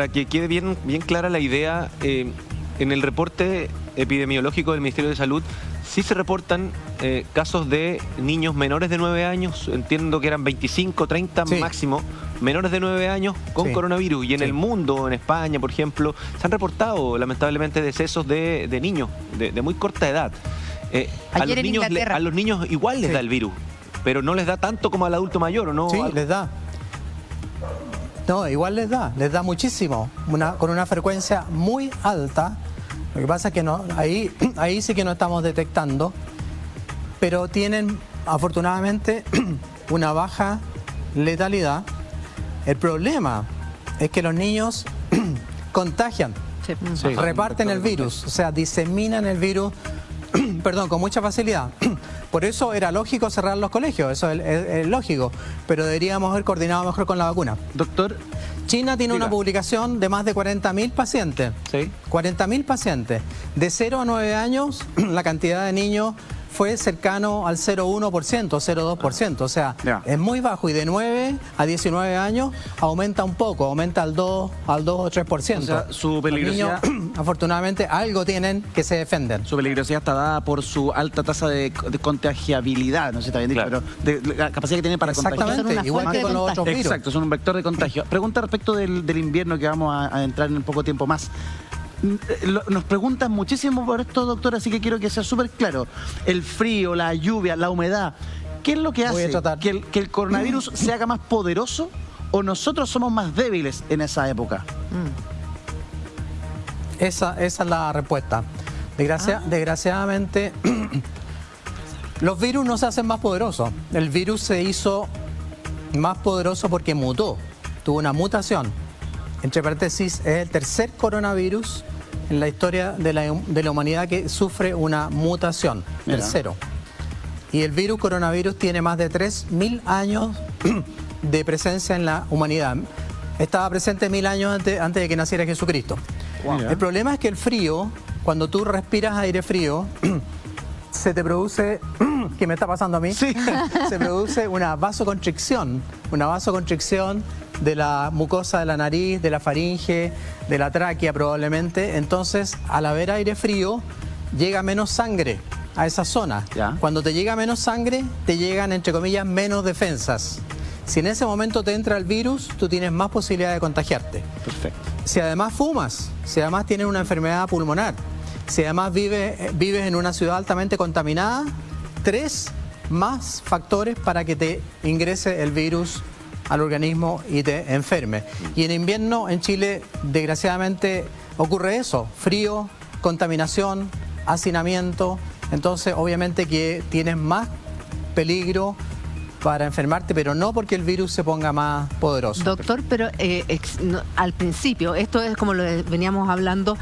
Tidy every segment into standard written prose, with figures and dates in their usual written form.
Para que quede bien clara la idea, en el reporte epidemiológico del Ministerio de Salud sí se reportan casos de niños menores de 9 años, entiendo que eran 25, 30 máximo, menores de 9 años con coronavirus. Y en el mundo, en España, por ejemplo, se han reportado lamentablemente decesos de niños de muy corta edad. A los niños igual les da el virus, pero no les da tanto como al adulto mayor, ¿o no? Sí, les da. No, igual les da muchísimo, con una frecuencia muy alta. Lo que pasa es que no, ahí sí que no estamos detectando, pero tienen afortunadamente una baja letalidad. El problema es que los niños contagian, reparten el virus, o sea, diseminan el virus, perdón, con mucha facilidad. Por eso era lógico cerrar los colegios, eso es lógico, pero deberíamos haber coordinado mejor con la vacuna. Doctor, China tiene una publicación de más de 40.000 pacientes. Sí. 40.000 pacientes. De 0 a 9 años, la cantidad de niños fue cercano al 0,1%, 0,2%. O sea, es muy bajo. Y de 9 a 19 años aumenta un poco, aumenta al 2 o 3%. O sea, su peligrosidad... Los niños, afortunadamente, algo tienen que se defienden. Su peligrosidad está dada por su alta tasa de contagiabilidad, no sé si está bien dicho, pero de la capacidad que tienen para contagiar. Exactamente, igual que con los otros virus. Exacto, son un vector de contagio. Pregunta respecto del invierno, que vamos a entrar en poco tiempo más. Nos preguntan muchísimo por esto, doctor, así que quiero que sea súper claro. El frío, la lluvia, la humedad, ¿qué es lo que hace que el coronavirus se haga más poderoso o nosotros somos más débiles en esa época? Esa es la respuesta. Desgraciadamente, los virus no se hacen más poderosos. El virus se hizo más poderoso porque mutó, tuvo una mutación. Entre paréntesis, es el tercer coronavirus en la historia de la humanidad que sufre una mutación, tercero. Y el coronavirus tiene más de 3.000 años de presencia en la humanidad. Estaba presente 1.000 años antes de que naciera Jesucristo. El problema es que el frío, cuando tú respiras aire frío, se te produce, ¿qué me está pasando a mí? Sí. Se produce una vasoconstricción de la mucosa de la nariz, de la faringe, de la tráquea probablemente. Entonces, al haber aire frío, llega menos sangre a esa zona. Cuando te llega menos sangre, te llegan, entre comillas, menos defensas. Si en ese momento te entra el virus, tú tienes más posibilidad de contagiarte. Perfecto. Si además fumas, si además tienes una enfermedad pulmonar, si además vives en una ciudad altamente contaminada, 3 más factores para que te ingrese el virus al organismo y te enferme. Y en invierno en Chile, desgraciadamente, ocurre eso: frío, contaminación, hacinamiento. Entonces, obviamente que tienes más peligro para enfermarte, pero no porque el virus se ponga más poderoso. Doctor, pero al principio, esto es como lo veníamos hablando,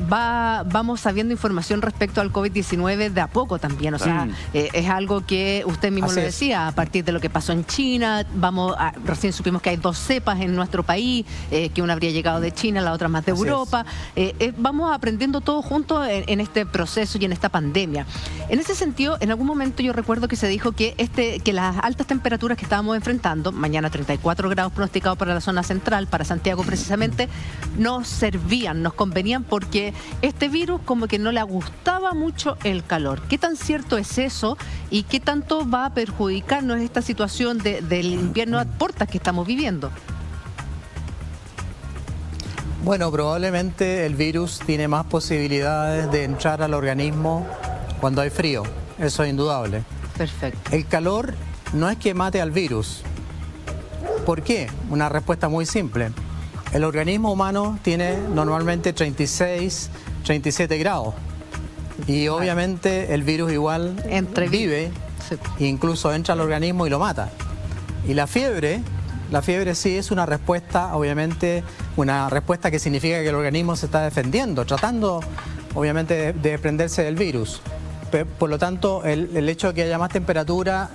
vamos sabiendo información respecto al COVID-19 de a poco también, o sea, es algo que usted mismo lo decía, a partir de lo que pasó en China, recién supimos que hay 2 cepas en nuestro país, que una habría llegado de China, la otra más de Europa. Vamos aprendiendo todos juntos en este proceso y en esta pandemia. En ese sentido, en algún momento yo recuerdo que se dijo que las altas temperaturas que estábamos enfrentando, mañana 34 grados pronosticados para la zona central, para Santiago precisamente, nos servían, nos convenían, porque este virus como que no le gustaba mucho el calor. ¿Qué tan cierto es eso y qué tanto va a perjudicarnos esta situación del invierno a puertas que estamos viviendo? Bueno, probablemente el virus tiene más posibilidades de entrar al organismo cuando hay frío, eso es indudable. Perfecto. El calor no es que mate al virus. ¿Por qué? Una respuesta muy simple. El organismo humano tiene normalmente 36, 37 grados. Y obviamente el virus igual vive, incluso entra al organismo y lo mata. Y la fiebre sí es una respuesta, obviamente, una respuesta que significa que el organismo se está defendiendo, tratando, obviamente, de desprenderse del virus. Por lo tanto, el hecho de que haya más temperatura,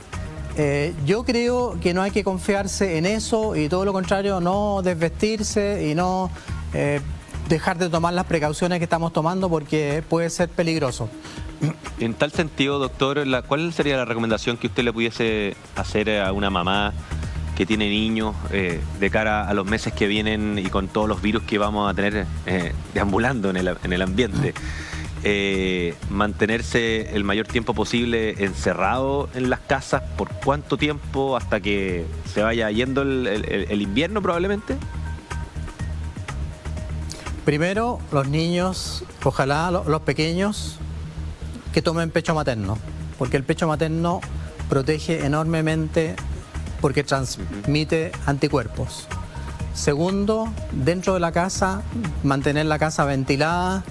yo creo que no hay que confiarse en eso y todo lo contrario, no desvestirse y no dejar de tomar las precauciones que estamos tomando porque puede ser peligroso. En tal sentido, doctor, ¿cuál sería la recomendación que usted le pudiese hacer a una mamá que tiene niños de cara a los meses que vienen y con todos los virus que vamos a tener deambulando en el ambiente? Mantenerse el mayor tiempo posible encerrado en las casas, ¿por cuánto tiempo? ¿Hasta que se vaya yendo el invierno probablemente? Primero, los niños, ojalá los pequeños, que tomen pecho materno, porque el pecho materno protege enormemente porque transmite anticuerpos. Segundo, dentro de la casa, mantener la casa ventilada,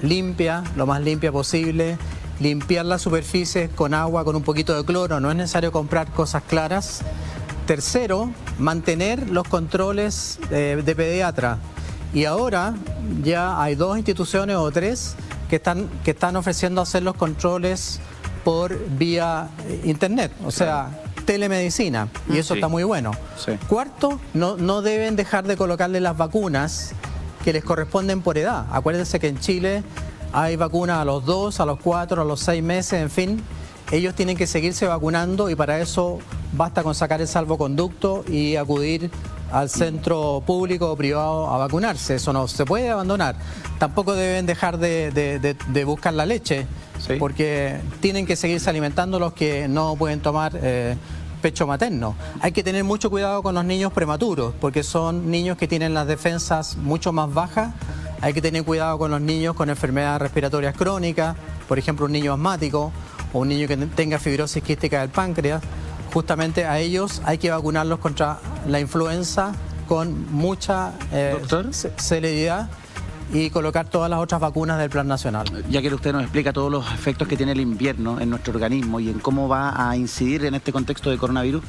limpia, lo más limpia posible, limpiar las superficies con agua, con un poquito de cloro, no es necesario comprar cosas claras. Tercero, mantener los controles de pediatra. Y ahora ya hay 2 instituciones o 3 que están ofreciendo hacer los controles por vía internet, o sea, telemedicina, y eso está muy bueno. Sí. Cuarto, no deben dejar de colocarle las vacunas que les corresponden por edad. Acuérdense que en Chile hay vacunas a los 2, a los 4, a los 6 meses, en fin. Ellos tienen que seguirse vacunando y para eso basta con sacar el salvoconducto y acudir al centro público o privado a vacunarse. Eso no se puede abandonar. Tampoco deben dejar de buscar la leche, Sí. porque tienen que seguirse alimentando los que no pueden tomar pecho materno. Hay que tener mucho cuidado con los niños prematuros, porque son niños que tienen las defensas mucho más bajas. Hay que tener cuidado con los niños con enfermedades respiratorias crónicas, por ejemplo, un niño asmático o un niño que tenga fibrosis quística del páncreas. Justamente a ellos hay que vacunarlos contra la influenza con mucha celeridad y colocar todas las otras vacunas del Plan Nacional. Ya que usted nos explica todos los efectos que tiene el invierno en nuestro organismo y en cómo va a incidir en este contexto de coronavirus,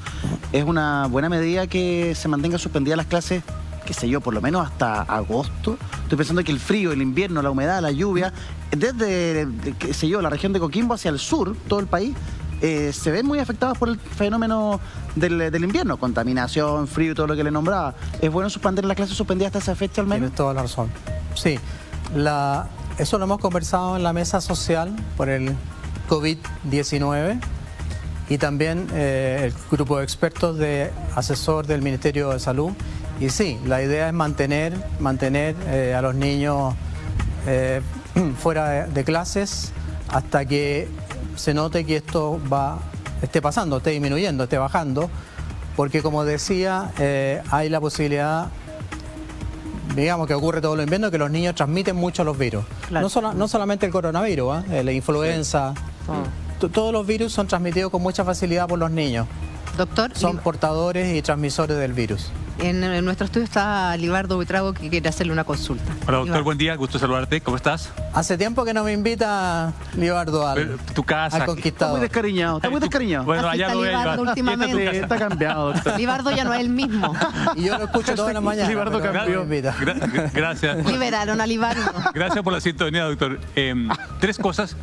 es una buena medida que se mantenga suspendidas las clases, qué sé yo, por lo menos hasta agosto. Estoy pensando que el frío, el invierno, la humedad, la lluvia, desde, qué sé yo, la región de Coquimbo hacia el sur, todo el país, se ven muy afectados por el fenómeno del invierno, contaminación, frío y todo lo que le nombraba. ¿Es bueno suspender las clases suspendidas hasta esa fecha al menos? Tienes toda la razón. Sí, eso lo hemos conversado en la mesa social por el COVID-19 y también el grupo de expertos de asesor del Ministerio de Salud. Y sí, la idea es mantener a los niños fuera de clases hasta que se note que esto esté pasando, esté disminuyendo, esté bajando, porque como decía, hay la posibilidad, digamos que ocurre todo el invierno, que los niños transmiten mucho los virus. Claro. No solamente el coronavirus, la influenza, todos los virus son transmitidos con mucha facilidad por los niños. Doctor, Son portadores y transmisores del virus. en nuestro estudio está Libardo Buitrago que quiere hacerle una consulta. Hola doctor, Libardo. buen día, gusto saludarte, ¿cómo estás? Hace tiempo que no me invita Libardo Tu casa. al Está Conquistador. muy descariñado, está muy descariñado. Bueno, Así allá está lo voy a Libardo llevar. últimamente. Esta es tu Está cambiado, doctor. Libardo ya no es el mismo. Y yo lo escucho todas las mañanas. Libardo pero no cambió. me invita. Gracias. Liberaron a Libardo. Gracias por la sintonía, doctor. 3 cosas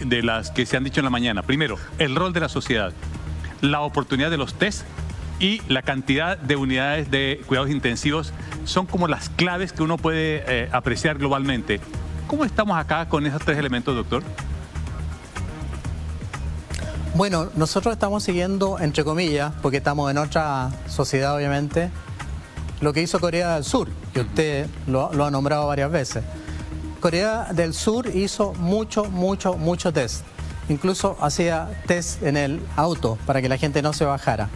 de las que se han dicho en la mañana. Primero, el rol de la sociedad, la oportunidad de los test y la cantidad de unidades de cuidados intensivos son como las claves que uno puede apreciar globalmente. ¿Cómo estamos acá con esos 3 elementos, doctor? Bueno, nosotros estamos siguiendo, entre comillas, porque estamos en otra sociedad obviamente, lo que hizo Corea del Sur, que usted lo ha nombrado varias veces. Corea del Sur hizo mucho test. Incluso hacía test en el auto para que la gente no se bajara.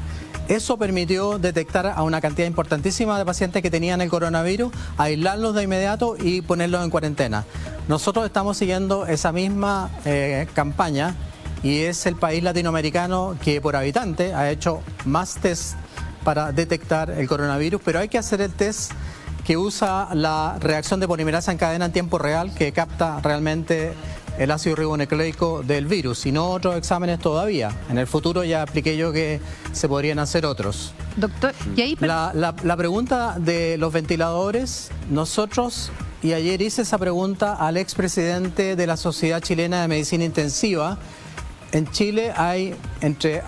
Eso permitió detectar a una cantidad importantísima de pacientes que tenían el coronavirus, aislarlos de inmediato y ponerlos en cuarentena. Nosotros estamos siguiendo esa misma campaña y es el país latinoamericano que por habitante ha hecho más test para detectar el coronavirus, pero hay que hacer el test que usa la reacción de polimerasa en cadena en tiempo real, que capta realmente el ácido ribonucleico del virus, y no otros exámenes todavía. En el futuro ya expliqué yo que se podrían hacer otros. Doctor, y ahí... La pregunta de los ventiladores, nosotros, y ayer hice esa pregunta al expresidente de la Sociedad Chilena de Medicina Intensiva. En Chile hay entre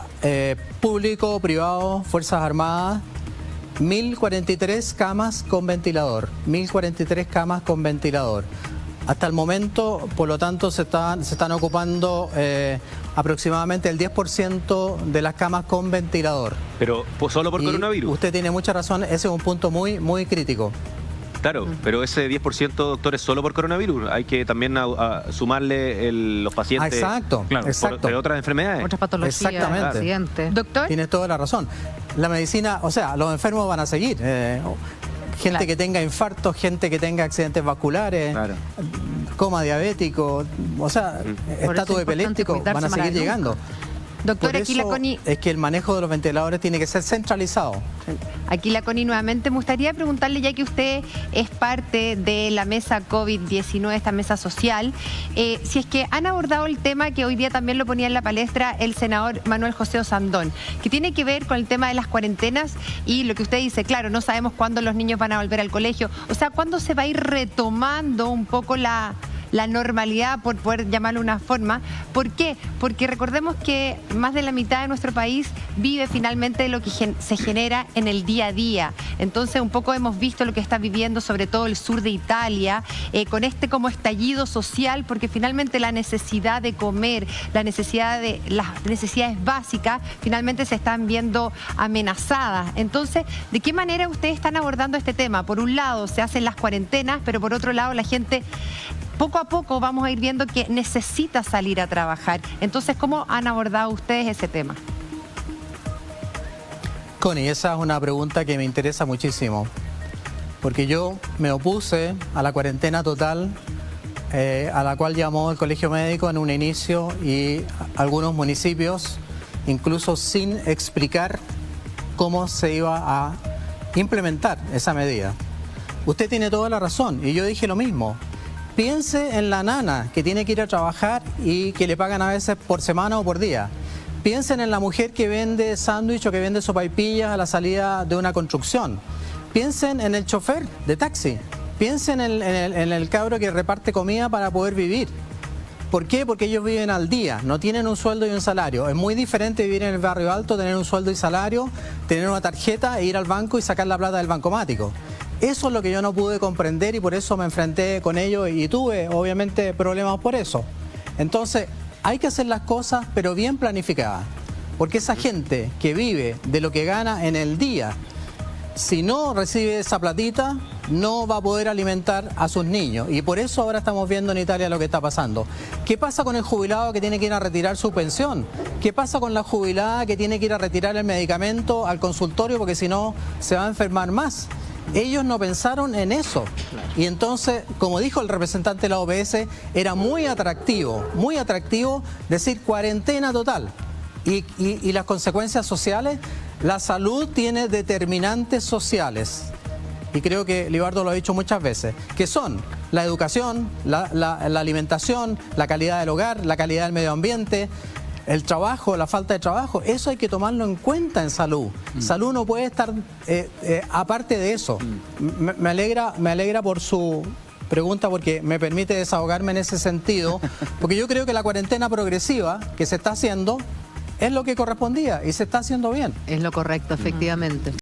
público, privado, Fuerzas Armadas, 1.043 camas con ventilador. 1.043 camas con ventilador. Hasta el momento, por lo tanto, se están ocupando aproximadamente el 10% de las camas con ventilador. Pero pues, solo por Y coronavirus. usted tiene mucha razón, ese es un punto muy crítico. Claro, pero ese 10%, doctor, es solo por coronavirus. Hay que también sumarle los pacientes Exacto, Claro, exacto. de otras enfermedades. Otras patologías, Exactamente. accidentes. Doctor, Tienes toda la razón. La medicina, o sea, los enfermos van a seguir. Gente Claro. que tenga infartos, gente que tenga accidentes vasculares, Claro. coma diabético, o sea, Por eso estatus es epiléptico, importante van a seguir cuidarse llegando. doctor, Por aquí la eso Connie... es que el manejo de los ventiladores tiene que ser centralizado. Aquí la Connie nuevamente. Me gustaría preguntarle, ya que usted es parte de la mesa COVID-19, esta mesa social, si es que han abordado el tema que hoy día también lo ponía en la palestra el senador Manuel José Osandón, que tiene que ver con el tema de las cuarentenas y lo que usted dice, claro, no sabemos cuándo los niños van a volver al colegio, o sea, cuándo se va a ir retomando un poco la normalidad, por poder llamarlo de una forma. ¿Por qué? Porque recordemos que más de la mitad de nuestro país vive finalmente de lo que se genera en el día a día. Entonces, un poco hemos visto lo que está viviendo sobre todo el sur de Italia, con este como estallido social, porque finalmente la necesidad de comer, las necesidades básicas, finalmente se están viendo amenazadas. Entonces, ¿de qué manera ustedes están abordando este tema? Por un lado, se hacen las cuarentenas, pero por otro lado, la gente... Poco a poco vamos a ir viendo que necesita salir a trabajar. Entonces, ¿cómo han abordado ustedes ese tema? Connie, esa es una pregunta que me interesa muchísimo, porque yo me opuse a la cuarentena total, a la cual llamó el Colegio Médico en un inicio y algunos municipios, incluso sin explicar cómo se iba a implementar esa medida. Usted tiene toda la razón y yo dije lo mismo. Piense en la nana que tiene que ir a trabajar y que le pagan a veces por semana o por día. Piensen en la mujer que vende sándwich o que vende sopaipillas a la salida de una construcción. Piensen en el chofer de taxi. Piensen en el cabro que reparte comida para poder vivir. ¿Por qué? Porque ellos viven al día, no tienen un sueldo y un salario. Es muy diferente vivir en el barrio alto, tener un sueldo y salario, tener una tarjeta e ir al banco y sacar la plata del bancomático. Eso es lo que yo no pude comprender y por eso me enfrenté con ellos y tuve obviamente problemas por eso. Entonces hay que hacer las cosas pero bien planificadas, porque esa gente que vive de lo que gana en el día, si no recibe esa platita, no va a poder alimentar a sus niños. Y por eso ahora estamos viendo en Italia lo que está pasando. ¿Qué pasa con el jubilado que tiene que ir a retirar su pensión? ¿Qué pasa con la jubilada que tiene que ir a retirar el medicamento al consultorio porque si no se va a enfermar más? Ellos no pensaron en eso. Y entonces, como dijo el representante de la OPS, era muy atractivo decir cuarentena total. Y las consecuencias sociales, la salud tiene determinantes sociales. Y creo que Libardo lo ha dicho muchas veces, que son la educación, la alimentación, la calidad del hogar, la calidad del medio ambiente, el trabajo, la falta de trabajo. Eso hay que tomarlo en cuenta en salud. Salud no puede estar aparte de eso. Me alegra por su pregunta porque me permite desahogarme en ese sentido, porque yo creo que la cuarentena progresiva que se está haciendo es lo que correspondía y se está haciendo bien. Es lo correcto, efectivamente.